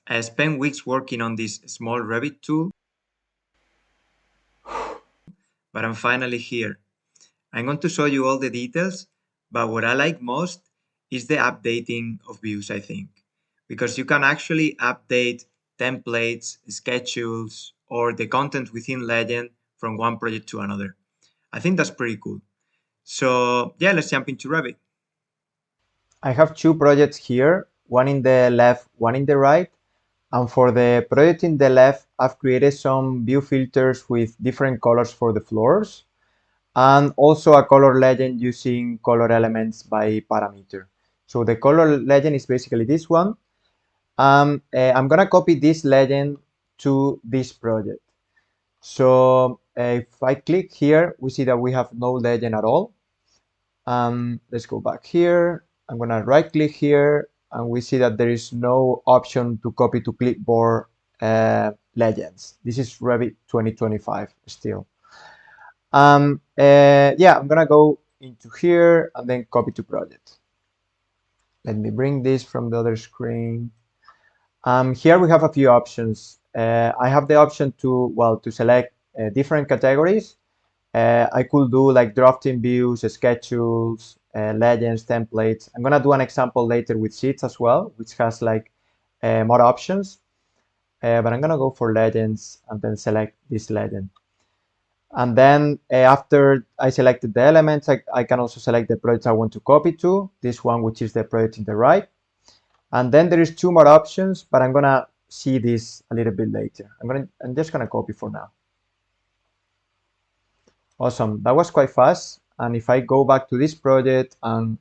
I spent weeks working on this small Revit tool, but I'm finally here. I'm going to show you all the details, but what I like most is the updating of views, I think, because you can actually update templates, schedules, or the content within Legend from one project to another. I think that's pretty cool. So yeah, let's jump into Revit. I have two projects here, one in the left, one in the right. And for the project in the left, I've created some view filters with different colors for the floors and also a color legend using color elements by parameter. So the color legend is basically this one. I'm gonna copy this legend to this project. So if I click here, we see that we have no legend at all. Let's go back here. I'm gonna right click here and we see that there is no option to copy to clipboard legends. This is Revit 2025 still. Yeah, I'm gonna go into here and then copy to project. Let me bring this from the other screen. Here we have a few options. I have the option to, well, to select different categories. I could do like drafting views, schedules, legends, templates. I'm gonna do an example later with sheets as well, which has like more options. But I'm gonna go for legends and then select this legend. And then after I selected the elements, I can also select the project I want to copy to, this one, which is the project in the right. And then there is two more options, but I'm gonna see this a little bit later. I'm just gonna copy for now. Awesome, that was quite fast. And if I go back to this project and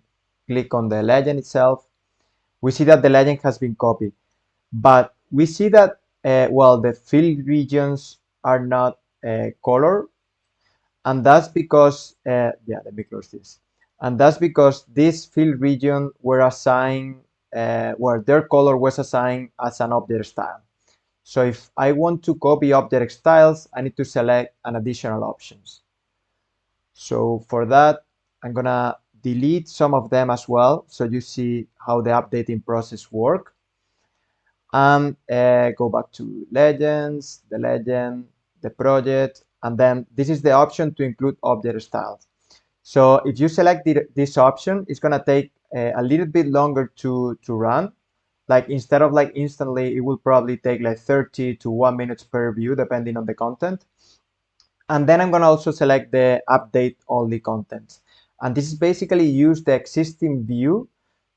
click on the legend itself, we see that the legend has been copied. But we see that, well, the fill regions are not color. And that's because, yeah, let me close this. And that's because this fill region were assigned, where their color was assigned as an object style. So if I want to copy object styles, I need to select an additional options. So for that, I'm gonna delete some of them as well, so you see how the updating process work. And go back to legends, the legend, the project, and then this is the option to include object styles. So if you select this option, it's gonna take a little bit longer to run. Like instead of like instantly, it will probably take like 30 to 1 minute per view, depending on the content. And then I'm gonna also select the update only contents. And this is basically use the existing view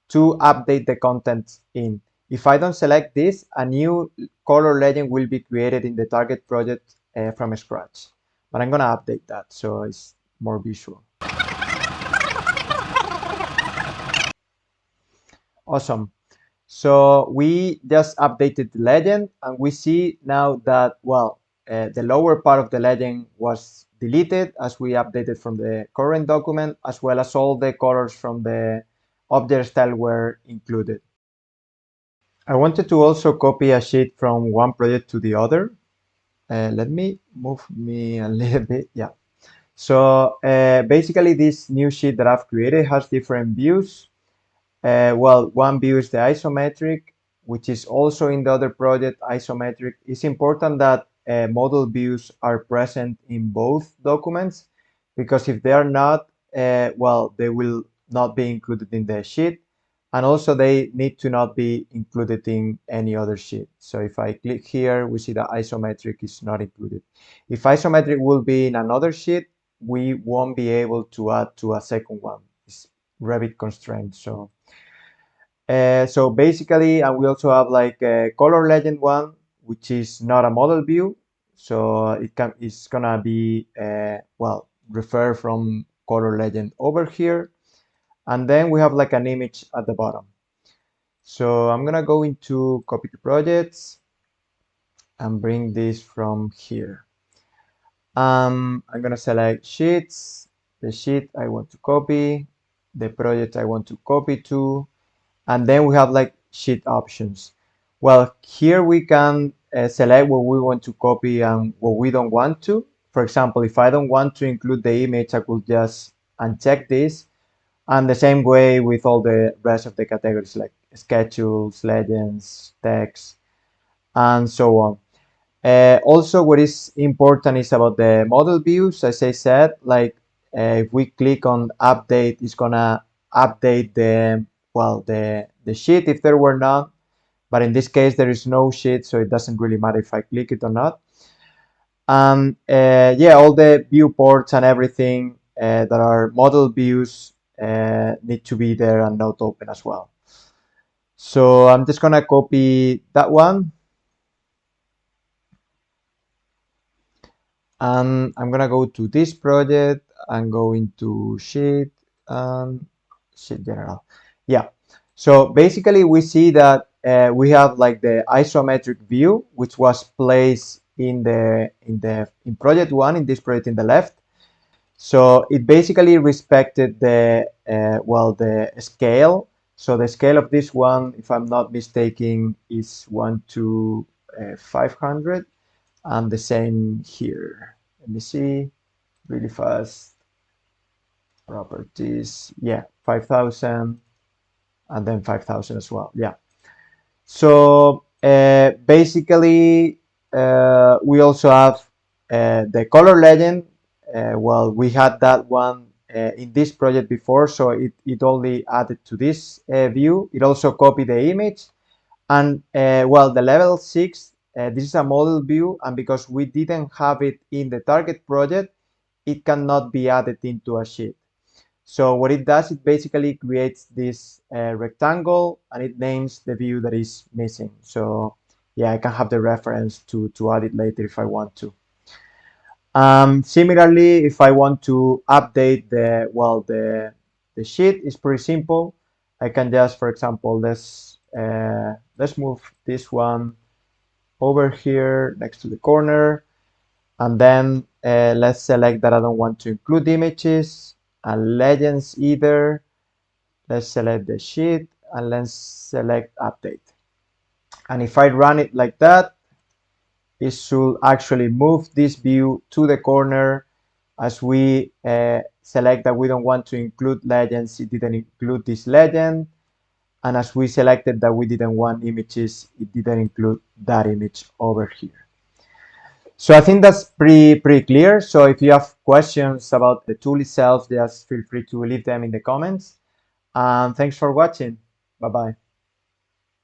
to update the contents in. If I don't select this, a new color legend will be created in the target project from scratch. But I'm gonna update that so it's more visual. Awesome. So we just updated the legend and we see now that, well, the lower part of the legend was deleted as we updated from the current document, as well as all the colors from the object style were included. I wanted to also copy a sheet from one project to the other. Let me move me a little bit. Yeah. So basically this new sheet that I've created has different views. Well, one view is the isometric, which is also in the other project isometric. It's important that model views are present in both documents, because if they are not, well, they will not be included in the sheet. And also they need to not be included in any other sheet. So if I click here, we see that isometric is not included. If isometric will be in another sheet, we won't be able to add to a second one. It's Revit constraint. So basically, and we also have like a color legend one, which is not a model view. So it's gonna be, well, refer from color legend over here. And then we have like an image at the bottom. So I'm gonna go into copy to projects and bring this from here. I'm gonna select sheets, the sheet I want to copy, the project I want to copy to, and then we have like sheet options. Well, here we can select what we want to copy and what we don't want to. For example, if I don't want to include the image, I could just uncheck this. And the same way with all the rest of the categories like schedules, legends, text. and so on. Also, what is important is about the model views. As I said, like if we click on update, it's gonna update the sheet if there were none. But in this case, there is no sheet, so it doesn't really matter if I click it or not. And yeah, all the viewports and everything that are model views need to be there and not open as well. So I'm just gonna copy that one, and I'm gonna go to this project and go into sheet and sheet general. Yeah. So basically, we see that we have like the isometric view, which was placed in project one, in this project in the left. So it basically respected the scale. So the scale of this one, if I'm not mistaken, is 1 to 500, and the same here. Let me see really fast. Properties, yeah, 5,000, and then 5,000 as well. Yeah. So basically, we also have the color legend. Well, we had that one in this project before, so it only added to this view. It also copied the image. And well, the level 6, this is a model view, and because we didn't have it in the target project, it cannot be added into a sheet. So what it does, it basically creates this rectangle and it names the view that is missing. So yeah, I can have the reference to add it later if I want to. Similarly, if I want to update the sheet is pretty simple. I can just, for example, let's move this one over here next to the corner, and then let's select that I don't want to include images and legends either. Let's select the sheet and let's select update. And if I run it like that, it should actually move this view to the corner. As we select that we don't want to include legends, it didn't include this legend. And as we selected that we didn't want images, it didn't include that image over here. So I think that's pretty clear. So if you have questions about the tool itself, just feel free to leave them in the comments. And thanks for watching. Bye-bye.